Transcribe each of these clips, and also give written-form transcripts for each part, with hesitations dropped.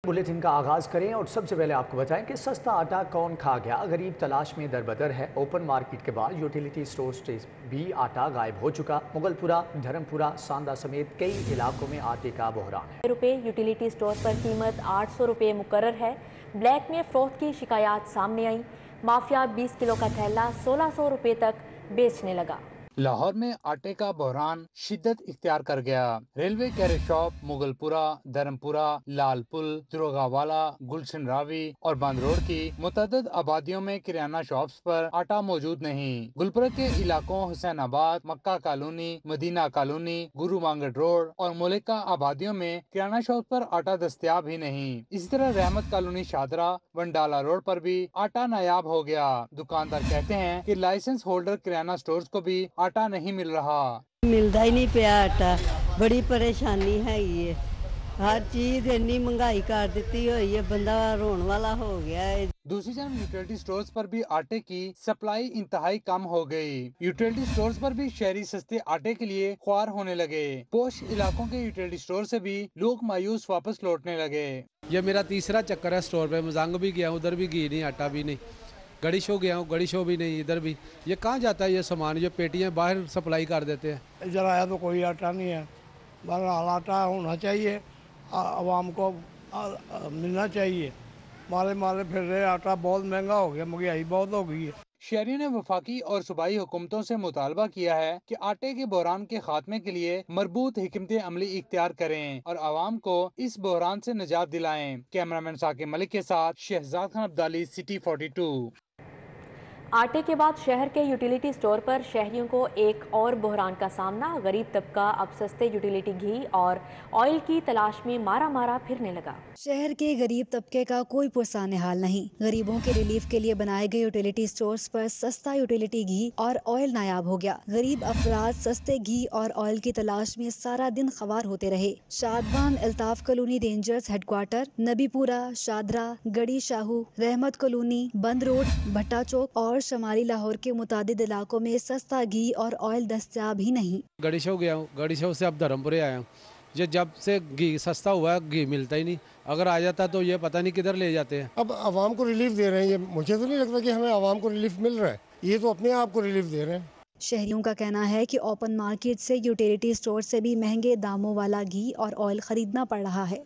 Bulletin का आगाज करें और सबसे पहले आपको बताएं कि सस्ता आटा कौन खा गया, गरीब तलाश में दरबदर है। ओपन मार्केट के बाद यूटिलिटी स्टोर से भी आटा गायब हो चुका। मुगलपुरा, धर्मपुरा, सांदा समेत कई इलाकों में आटे का बहरान है। रुपए यूटिलिटी स्टोर पर कीमत 800 रुपये मुकर्रर है। ब्लैक में फरोख्त की शिकायत सामने आई। माफिया 20 किलो का थैला 1600 रुपये तक बेचने लगा। लाहौर में आटे का बहरान शिद्दत इख्तियार कर गया। Railway carriage shop, Mughalpura, Dharampura, Lalpul, Durgawala, Gulshan Ravi और बंद रोड की मुतअद्दिद आबादियों में किराना शॉप्स पर आटा मौजूद नहीं। गुलपुरा के इलाकों हुसैनाबाद, मक्का कॉलोनी, मदीना कॉलोनी, गुरु मांगट रोड और मुलिका आबादियों में किराना शॉप पर आटा दस्तयाब ही नहीं। इसी तरह रहमत कॉलोनी, शादरा, वंडाला रोड पर भी आटा नायाब हो गया। दुकानदार कहते हैं कि लाइसेंस होल्डर किराना स्टोर्स को भी आटा नहीं मिल रहा। मिलता ही नहीं पिया आटा, बड़ी परेशानी है। ये हर चीज इतनी महंगाई कर दी हुई है, बंदा रोने वाला हो गया है। दूसरी तरफ यूटिलिटी स्टोर्स पर भी आटे की सप्लाई इंतहाई कम हो गई। यूटिलिटी स्टोर्स पर भी शहरी सस्ते आटे के लिए ख्वार होने लगे। पोश इलाकों के यूटिलिटी स्टोर से भी लोग मायूस वापस लौटने लगे। ये मेरा तीसरा चक्कर है स्टोर पे। मजांग भी गया, उधर भी घी नहीं, आटा भी नहीं। गड़ी शो गया हूँ, गड़ी शो भी नहीं, इधर भी। ये कहाँ जाता है ये सामान? ये पेटियाँ बाहर सप्लाई कर देते हैं। इधर आया तो कोई आटा नहीं है। बहरहाल आटा होना चाहिए, आवाम को मिलना चाहिए। मारे मारे फिर रहे, आटा बहुत महंगा हो गया, महंगाई बहुत हो गई है। शहरियों ने वफाकी और सूबाई हुकूमतों से मुतालबा किया है कि आटे के बहरान के खात्मे के लिए मरबूत हिकमत अमली इख्तियार करें और आवाम को इस बहरान से निजात दिलाएं। कैमरामैन साकिब मलिक के साथ शहजाद खान अब्दाली, सिटी 42। आटे के बाद शहर के यूटिलिटी स्टोर पर शहरियों को एक और बहरान का सामना। गरीब तबका अब सस्ते यूटिलिटी घी और ऑयल की तलाश में मारा मारा फिरने लगा। शहर के गरीब तबके का कोई पुरसान हाल नहीं। गरीबों के रिलीफ के लिए बनाए गए यूटिलिटी स्टोर्स पर सस्ता यूटिलिटी घी और ऑयल नायाब हो गया। गरीब अफराद सस्ते घी और ऑयल की तलाश में सारा दिन खवार होते रहे। Shadban, Altaf colony rangers headquarters, Nabipura, Shahdara, Garhi Shahu, रहमत कॉलोनी, बंद रोड, भट्टा चौक और शमाली लाहौर के मुतादिद इलाकों में सस्ता घी और ऑयल दस्तयाब ही नहीं। गड़ी शो गया हूँ, गड़ी शो से अब धर्मपुरे आया हूँ। ये जब से घी सस्ता हुआ है, घी मिलता ही नहीं। अगर आ जाता तो ये पता नहीं किधर ले जाते हैं। अब आवाम को रिलीफ दे रहे हैं। ये मुझे तो नहीं लगता कि हमें आवाम को रिलीफ मिल रहा है, ये तो अपने आप को रिलीफ दे रहे हैं। शहरियों का कहना है कि ओपन मार्केट से यूटिलिटी स्टोर से भी महंगे दामों वाला घी और ऑयल खरीदना पड़ रहा है।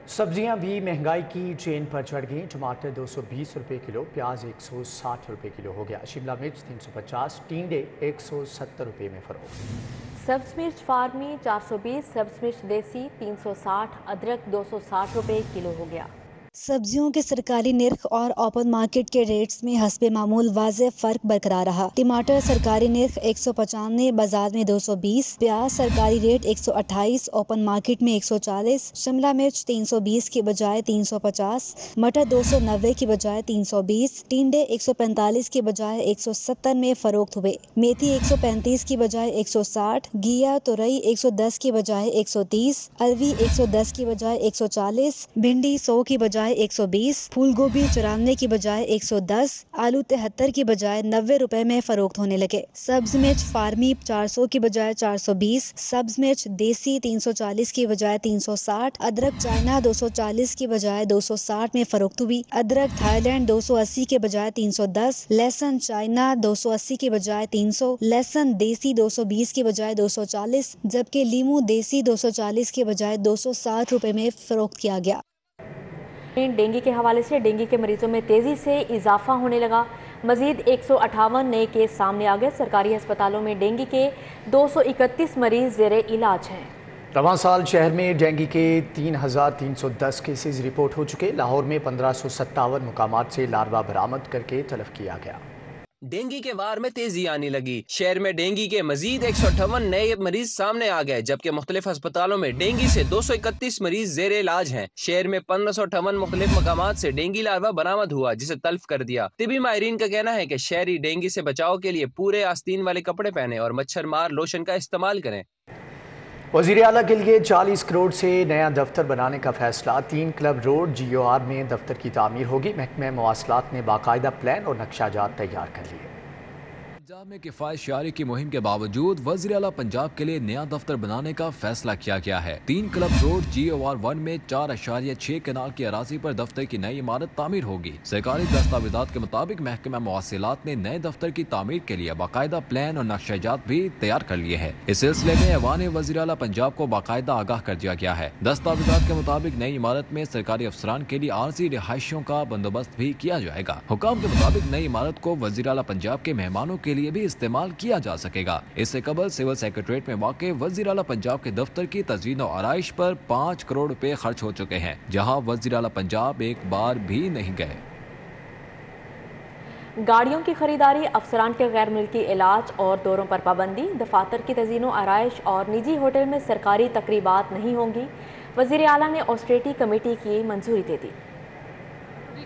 सब्जियां भी महंगाई की ट्रेन पर चढ़ गई। टमाटर 220 रुपये किलो, प्याज 160 रुपये किलो हो गया। शिमला मिर्च 350, टींडे 170 रुपये में फरोख्त। सब्ज मिर्च फार्मी 420, सब्ज मिर्च देसी 360, अदरक 260 रुपये किलो हो गया। सब्जियों के सरकारी निर्ख और ओपन मार्केट के रेट्स में हस्बे मामूल वाज़ेह फर्क बरकरार रहा। टमाटर सरकारी निर्ख 195, बाजार में 220, प्याज सरकारी रेट 128, ओपन मार्केट में 140, शिमला मिर्च 320 की बजाय 350, मटर 290 की बजाय 320, टिंडे 145 की बजाय 170 में फरोख्त हुए। मेथी 135 की बजाय 160, घिया तुरई 110 की बजाय 130, अरवी 110 की बजाय 140, भिंडी 100 की बजाय 120, फूल गोभी 94 की बजाय 110, आलू 73 की बजाय 90 रुपए में फरोख्त होने लगे। सब्ज मिर्च फार्मी 400 की बजाय 420, सब्ज मिर्च देसी 340 की बजाय 360, अदरक चाइना 240 की बजाय 260 में फरोख्त हुई। अदरक थाईलैंड 280 के बजाय 310, लहसुन चाइना 280 की बजाय 300, लहसुन देसी 220 की बजाय 240, जबकि लीमू देसी 240 के बजाय 260 रुपए में फरोख्त किया गया। डेंगू के हवाले से डेंगू के मरीजों में तेजी से इजाफा होने लगा। मजीद 158 नए केस सामने आ गए। सरकारी अस्पतालों में डेंगू के 231 मरीज ज़ेरे इलाज हैं। रवां साल शहर में डेंगू के 3310 केसेस रिपोर्ट हो चुके। लाहौर में 1557 मुकामात से लार्वा बरामद करके तलब किया गया। डेंगू के वार में तेजी आने लगी। शहर में डेंगू के मजीद 158 नए मरीज सामने आ गए, जबकि मुख्तलिफ अस्पतालों में डेंगू से 231 मरीज जेरे इलाज हैं। शहर में 1558 मुख्तलिफ मकामात से डेंगू लार्वा बरामद हुआ, जिसे तल्फ कर दिया। तिबी माहिरीन का कहना है कि शहरी डेंगू से बचाव के लिए पूरे आस्तीन वाले कपड़े पहने और मच्छर मार लोशन का इस्तेमाल करें। वज़ीर आला के लिए 40 करोड़ से नया दफ्तर बनाने का फैसला। 3 क्लब रोड GOR में दफ्तर की तामीर होगी। महकमा मवासलात ने बाकायदा प्लान और नक्शाजात तैयार कर लिए। पंजाब में किफायत शारी की मुहिम के बावजूद वज़ीर आला पंजाब के लिए नया दफ्तर बनाने का फैसला किया गया है। 3 क्लब रोड GOR1 में 4.6 कनाल की अराजी पर दफ्तर की नई इमारत तामीर होगी। सरकारी दस्तावेजात के मुताबिक महकमा मवासिलात ने नए दफ्तर की तामीर के लिए बाकायदा प्लान और नक्शाजात भी तैयार कर लिए हैं। इस सिलसिले में ऐवान वज़ीर आला पंजाब को बाकायदा आगाह कर दिया गया है। दस्तावेजात के मुताबिक नई इमारत में सरकारी अफसरान के लिए आरजी रिहायशों का बंदोबस्त भी किया जाएगा। हुकाम के मुताबिक नई इमारत को वज़ीर आला पंजाब के मेहमानों के लिए भी इस्तेमाल किया जा सकेगा। इससे कबल सिविल सेक्रेटरीट में वाक़े वज़ीर आला पंजाब के दफ्तर की तज़ीन और आराइश पर 5 करोड़ रुपए खर्च हो चुके हैं, जहां वज़ीर आला पंजाब एक बार भी नहीं गए। गाड़ियों की खरीदारी, अफसरान के गैर मुल्की इलाज और दौरों पर पाबंदी, दफातर की तज़ीन और आराइश और निजी होटल में सरकारी तकरीबात नहीं होंगी। वज़ीर आला ने ऑस्टेरिटी कमेटी की मंजूरी दे दी।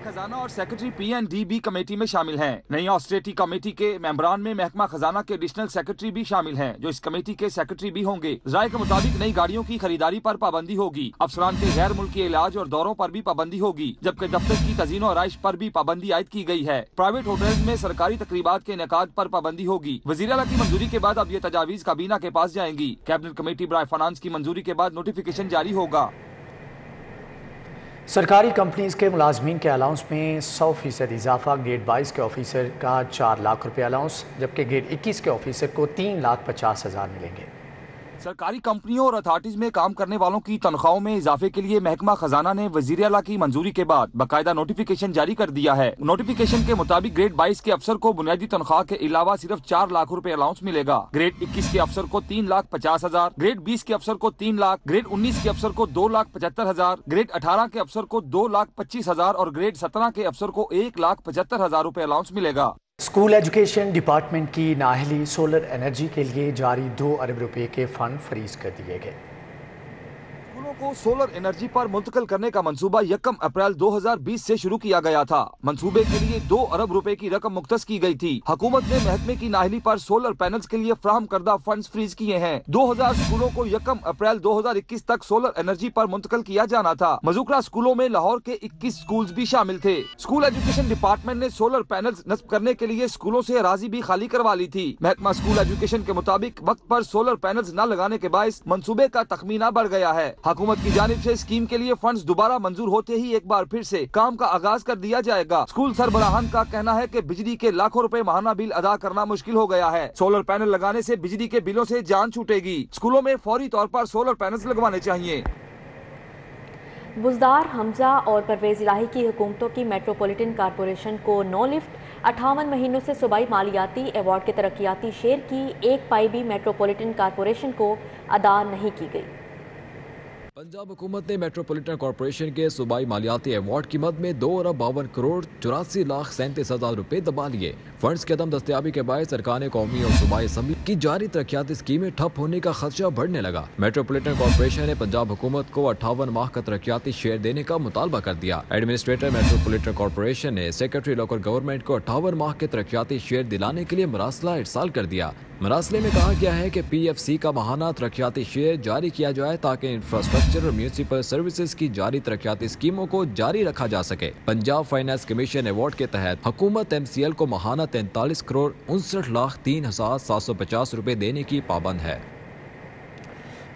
खजाना और सेक्रेटरी PNDB कमेटी में शामिल हैं। नई ऑस्टेरिटी कमेटी के मेंबरान में महकमा खजाना के एडिशनल सेक्रेटरी भी शामिल हैं, जो इस कमेटी के सेक्रेटरी भी होंगे। राय के मुताबिक नई गाड़ियों की खरीदारी पर पाबंदी होगी। अफसरान के गैर मुल्की इलाज और दौरों पर भी पाबंदी होगी, जबकि दफ्तर की तज़ीन और आराइश पर भी पाबंदी आयद की गई है। प्राइवेट होटल्स में सरकारी तकरीबात के इनेकाद पर पाबंदी होगी। वज़ीर आला की मंजूरी के बाद अब ये तजावीज़ काबीना के पास जाएंगी। कैबिनेट कमेटी बराए फाइनेंस की मंजूरी के बाद नोटिफिकेशन जारी होगा। सरकारी कंपनीज के मुलाजमीन के अलाउंस में 100% इजाफा। ग्रेड 22 के ऑफिसर का 4 लाख रुपये अलाउंस, जबकि ग्रेड 21 के ऑफिसर को 3,50,000 मिलेंगे। सरकारी कंपनियों और अथॉरिटीज में काम करने वालों की तनख्वाहों में इजाफे के लिए महकमा खजाना ने वज़ीर आला की मंजूरी के बाद बाकायदा नोटिफिकेशन जारी कर दिया है। नोटिफिकेशन के मुताबिक ग्रेड 22 के अफसर को बुनियादी तनख्वाह के अलावा सिर्फ 4 लाख रुपए अलाउंस मिलेगा। ग्रेड 21 के अफसर को 3,50,000, ग्रेड 20 के अफसर को 3 लाख, ग्रेड 19 के अफसर को 2,75,000, ग्रेड 18 के अफसर को 2,25,000 और ग्रेड 17 के अफसर को 1,75,000 रुपए अलाउंस मिलेगा। स्कूल एजुकेशन डिपार्टमेंट की नाअहली, सोलर एनर्जी के लिए जारी 2 अरब रुपए के फंड फ्रीज कर दिए गए। स्कूलों को सोलर एनर्जी पर मुंतकिल करने का मंसूबा 1 अप्रैल 2020 से शुरू किया गया था। मंसूबे के लिए 2 अरब रुपए की रकम मुख्तस की गई थी। हुकूमत ने महकमे की नाअहली पर सोलर पैनल्स के लिए फ्राहम करदा फंड्स फ्रीज किए हैं। 2000 स्कूलों को 1 अप्रैल 2021 तक सोलर एनर्जी पर मुंतकिल किया जाना था। मज़ूकरा स्कूलों में लाहौर के 21 स्कूल भी शामिल थे। स्कूल एजुकेशन डिपार्टमेंट ने सोलर पैनल्स नस्ब करने के लिए स्कूलों से अराजी भी खाली करवा ली थी। महकमा स्कूल एजुकेशन के मुताबिक वक्त पर सोलर पैनल्स न लगाने के बायस मंसूबे का तखमीना बढ़ गया है। हुकूमत की जानिब से स्कीम के लिए फंड्स दोबारा मंजूर होते ही एक बार फिर से काम का आगाज कर दिया जाएगा। स्कूल सरबराहान का कहना है कि बिजली के लाखों रुपए माहाना बिल अदा करना मुश्किल हो गया है। सोलर पैनल लगाने से बिजली के बिलों से जान छूटेगी। स्कूलों में फौरी तौर पर सोलर पैनल्स लगवाने चाहिए। बुज़दार, हमजा और परवेज इलाही की हुकूमतों की मेट्रोपॉलिटन कारपोरेशन को नो लिफ्ट। 58 महीनों से सूबाई मालियाती अवार्ड के तरक्याती शेयर की 1 पाई भी मेट्रोपॉलिटन कारपोरेशन को अदा नहीं की गई। पंजाब हुकूमत ने मेट्रोपॉलिटन कॉर्पोरेशन के सूबाई मालियाती अवार्ड की मद में 2 अरब 52 करोड़ 84 लाख 37,000 रुपए दबा लिए। फंड्स के अदम दस्तियाबी के बायस सरकार कौमी और सूबाई असम्बली की जारी तरक्याती स्कीमें ठप होने का खदशा बढ़ने लगा। मेट्रोपॉलिटन कॉर्पोरेशन ने पंजाब हुकूमत को 58 माह का तरक्याती शेयर देने का मुतालबा कर दिया। एडमिनिस्ट्रेटर मेट्रोपॉलिटन कॉर्पोरेशन ने सेक्रेटरी लोकल गवर्नमेंट को 58 माह के तरक्याती शेयर दिलाने के लिए मरासला इरसाल कर दिया। मरासले में कहा गया है कि PFC का माहाना तरक्याती शेयर जारी किया जाए ताकि इंफ्रास्ट्रक्चर और म्यूनिसिपल सर्विसेज की जारी तरक्याती स्कीमों को जारी रखा जा सके। पंजाब फाइनेंस कमीशन अवार्ड के तहत हुकूमत MCL को माहाना 43 करोड़ 59,03,750 रुपए देने की पाबंद है।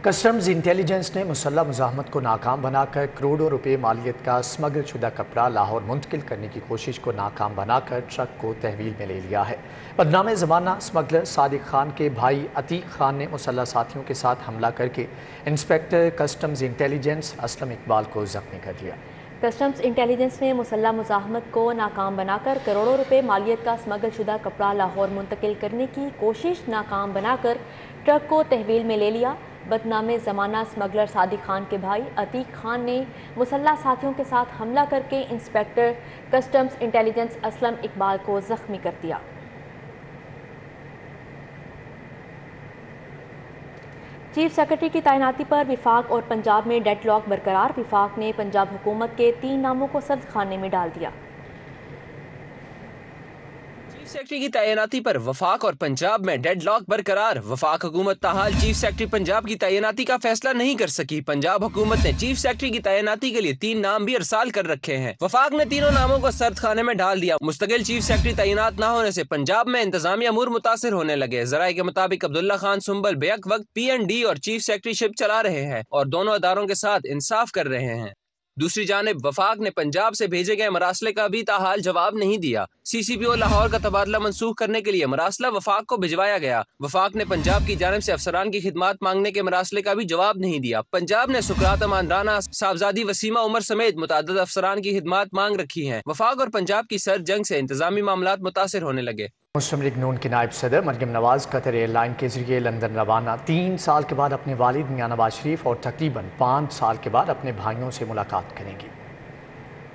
कस्टम्स इंटेलिजेंस ने मुसल्ला मुजाहमत को नाकाम बनाकर करोड़ों रुपए मालियत का स्मगल शुदा कपड़ा लाहौर मुंतकिल करने की कोशिश को नाकाम बनाकर ट्रक को तहवील में ले लिया है। बदनामे ज़माना स्मगलर सादिक खान के भाई अतीक खान ने मुसल्ला साथियों के साथ हमला करके inspector customs intelligence Aslam Iqbal को जख्मी कर दिया। कस्टम्स इंटेलिजेंस ने मुसल्ला मुजाहमत को नाकाम बनाकर करोड़ों रुपए मालियत का स्मगल शुदा कपड़ा लाहौर मुंतकिल करने की कोशिश नाकाम बनाकर ट्रक को तहवील में ले लिया। बदनामे ज़माना स्मगलर सादिक खान के भाई अतीक खान ने मुसल्ला साथियों के साथ हमला करके inspector customs intelligence Aslam Iqbal को जख्मी कर दिया। चीफ सेक्रेटरी की तैनाती पर विफाक और पंजाब में डेडलॉक बरकरार। विफाक ने पंजाब हुकूमत के 3 नामों को सब्ज़ खाने में डाल दिया। सेक्रेटरी की तैनाती पर वफाक और पंजाब में डेडलॉक बरकरार। वफाक हुकूमत ताहाल चीफ सेक्रेटरी पंजाब की तैनाती का फैसला नहीं कर सकी। पंजाब हुकूमत ने चीफ सेक्रेटरी की तैनाती के लिए 3 नाम भी अरसाल कर रखे हैं। वफाक ने तीनों नामों को सर्द खाने में डाल दिया। मुस्तकिल चीफ सेक्रेटरी तैनात न होने से पंजाब में इंतजामी अमूर मुतासिर होने लगे। जराये के मुताबिक अब्दुल्ला खान सुंबल बेक वक्त PND और चीफ सेक्रेटरीशिप चला रहे हैं और दोनों अदारों के साथ इंसाफ कर रहे हैं। दूसरी जानिब वफाक ने पंजाब से भेजे गए मरासले का भी ताहाल जवाब नहीं दिया। CCPO लाहौर का तबादला मंसूख करने के लिए मरासला वफाक को भिजवाया गया। वफाक ने पंजाब की जानिब से अफसरान की खिदमात मांगने के मरासले का भी जवाब नहीं दिया। पंजाब ने सुकरात अमान राना, साहबजादी वसीमा उमर समेत मुताद्दिद अफसरान की खिदमात मांग रखी हैं। वफाक और पंजाब की सर्द जंग से इंतजामी मामलात मुतासिर होने लगे। मुस्लिम लीग नून की नायब सदर मरियम नवाज कतर एयरलाइन के जरिए लंदन रवाना। 3 साल के बाद अपने वालिद मियां नवाज शरीफ और तकरीबन 5 साल के बाद अपने भाइयों से मुलाकात करेंगी।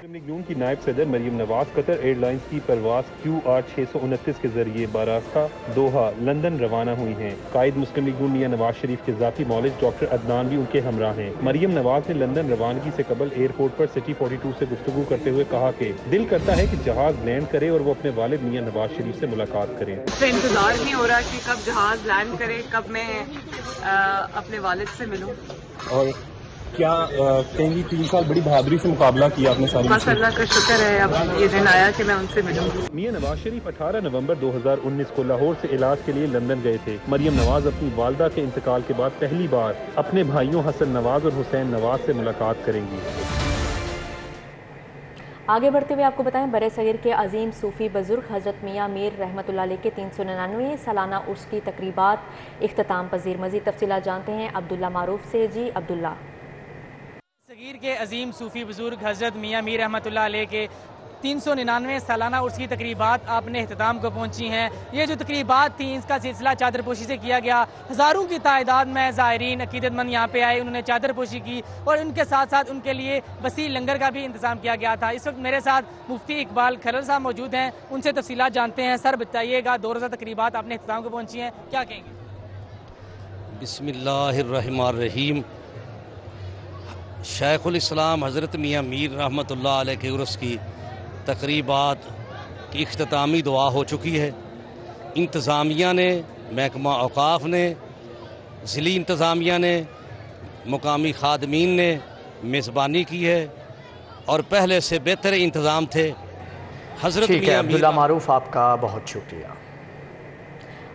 मुस्लिम लीग नून की नायब सदर मरियम नवाज कतर एयरलाइंस की परवाज QR 629 के जरिए बारास्ता दोहा लंदन रवाना हुई हैं। कायद मुस्लिम लीग नून मियां नवाज शरीफ के ज़ाती मौलिज डॉक्टर अदनान भी उनके हमरा हैं। मरियम नवाज ने लंदन रवानगी से कबल एयरपोर्ट पर सिटी 42 से गुफ्तगू करते हुए कहा कि दिल करता है कि जहाज लैंड करे और वो अपने वालिद मियां नवाज शरीफ से मुलाकात करें। इंतजार नहीं हो रहा कि कब जहाज लैंड करे, कब मैं अपने वालिद से मिलूं। और क्या कहेंगी 3 साल बड़ी बहादुरी से मुकाबला किया आपने सारी? बस अल्लाह का शुक्र है अब ये दिन आया कि मैं उनसे मिलूंगी। मियां नवाज शरीफ 18 नवंबर 2019 को लाहौर से इलाज के लिए लंदन गए थे। मरियम नवाज अपनी वालदा के इंतकाल के बाद पहली बार अपने भाइयों हसन नवाज और हुसैन नवाज से मुलाकात करेंगी। आगे बढ़ते हुए आपको बताएं, बरे सगीर के अजीम सूफी बुजुर्ग हज़रत मियां मीर रहमतुल्लाह अलैह के 399 सालाना उर्स की तकरीबात इख्तिताम पजीर। मज़ीद तफसीलात जानते हैं अब्दुल्ला मारूफ से। जी अब्दुल्ला। सगीर के अजीम सूफी बुजुर्ग हज़रत मियां मीर रहमतुल्लाह अलैह के 399 सालाना उर्स की तकरीबात आपने अख्तिताम को पहुंची हैं। ये जो तकरीबात थी इसका सिलसिला चादरपोशी से किया गया। हज़ारों की तादाद में ज़ायरीन अकीदतमंद यहाँ पे आए, उन्होंने चादरपोशी की और उनके साथ साथ उनके लिए वसी लंगर का भी इंतजाम किया गया था। इस वक्त मेरे साथ मुफ्ती इकबाल खलल साहब मौजूद हैं, उनसे तफसीलात जानते हैं। सर बताइएगा, 2 रोज़ा तकरीबात आपने अख्तिताम को पहुँची हैं, क्या कहेंगे? बिस्मिल्लाहिर्रहमानिर्रहीम। शेखुल इस्लाम हज़रत मियां मीर रहमतुल्लाह अलैह के उर्स की तकरीबात की इख्तितामी दुआ हो चुकी है। इंतज़ामिया ने, महकमा औक़ाफ़ ने, ज़िली इंतज़ामिया ने, मुकामी खादमीन ने मेज़बानी की है और पहले से बेहतर इंतज़ाम थे। हज़रत मियां अब्दुल्ला मारूफ, आपका बहुत शुक्रिया।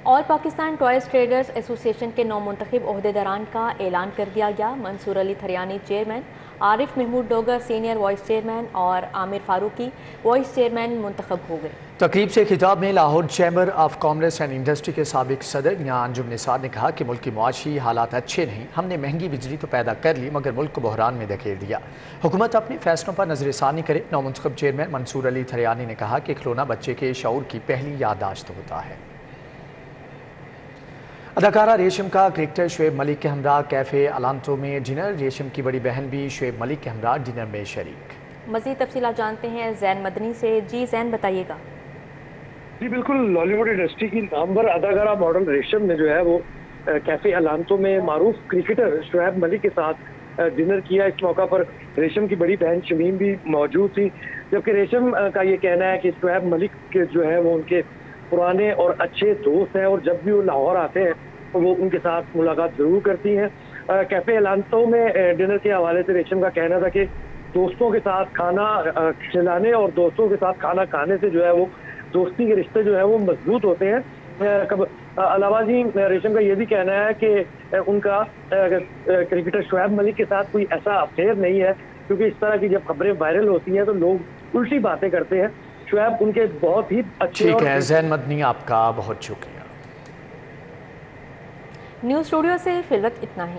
और पाकिस्तान टॉयज़ ट्रेडर्स एसोसिएशन के नौमुंतखब ओहदेदारान का ऐलान कर दिया गया। Mansoor Ali Thariani chairman, Arif Mahmood Dogar senior vice chairman और आमिर फारूकी वाइस चेयरमैन मुंतखब हो गए। तकरीब से खिताब में Lahore chamber of commerce and industry के साबिक सदर मियां अंजुम निसार ने कहा कि मुल्क की मुआशी हालात अच्छे नहीं। हमने महंगी बिजली तो पैदा कर ली मगर मुल्क को बहरान में धकेल दिया। हुकूमत अपने फैसलों पर नजरसानी करे। नौमुंतखब चेयरमैन मंसूर अली थरियानी ने कहा कि खिलौना बच्चे के शऊर की पहली याददाश्त होता है। अदाकारा रेशम का क्रिकेटर शुएब मलिक के हमरा कैफे अलांतो में डिनर। रेशम की बड़ी बहन भी शुएब मलिक के हमरा डिनर में शरीक। मज़ीद तफसीलात जानते हैं जैन मदनी से। जी जैन, बताइएगा। जी बिल्कुल, बॉलीवुड इंडस्ट्री की नामवर अदाकारा मॉडल रेशम ने जो है वो कैफे अलांतो में मारूफ क्रिकेटर शुएब मलिक के साथ डिनर किया। इस मौका पर रेशम की बड़ी बहन शमीम भी मौजूद थी, जबकि रेशम का ये कहना है कि शुएब मलिक के जो है वो उनके पुराने और अच्छे दोस्त हैं और जब भी वो लाहौर आते हैं तो वो उनके साथ मुलाकात ज़रूर करती हैं। कैफे अलांतो में डिनर के हवाले से रेशम का कहना था कि दोस्तों के साथ खाना खिलाने और दोस्तों के साथ खाना खाने से जो है वो दोस्ती के रिश्ते जो है वो मजबूत होते हैं। अलावा जी रेशम का ये भी कहना है कि उनका क्रिकेटर शुएब मलिक के साथ कोई ऐसा अफेयर नहीं है, क्योंकि इस तरह की जब खबरें वायरल होती हैं तो लोग उल्टी बातें करते हैं। शुएब उनके बहुत ही अच्छे। ठीक है जैन मदनी, आपका बहुत शुक्रिया। न्यूज़ स्टूडियो से फिलवक्त इतना ही।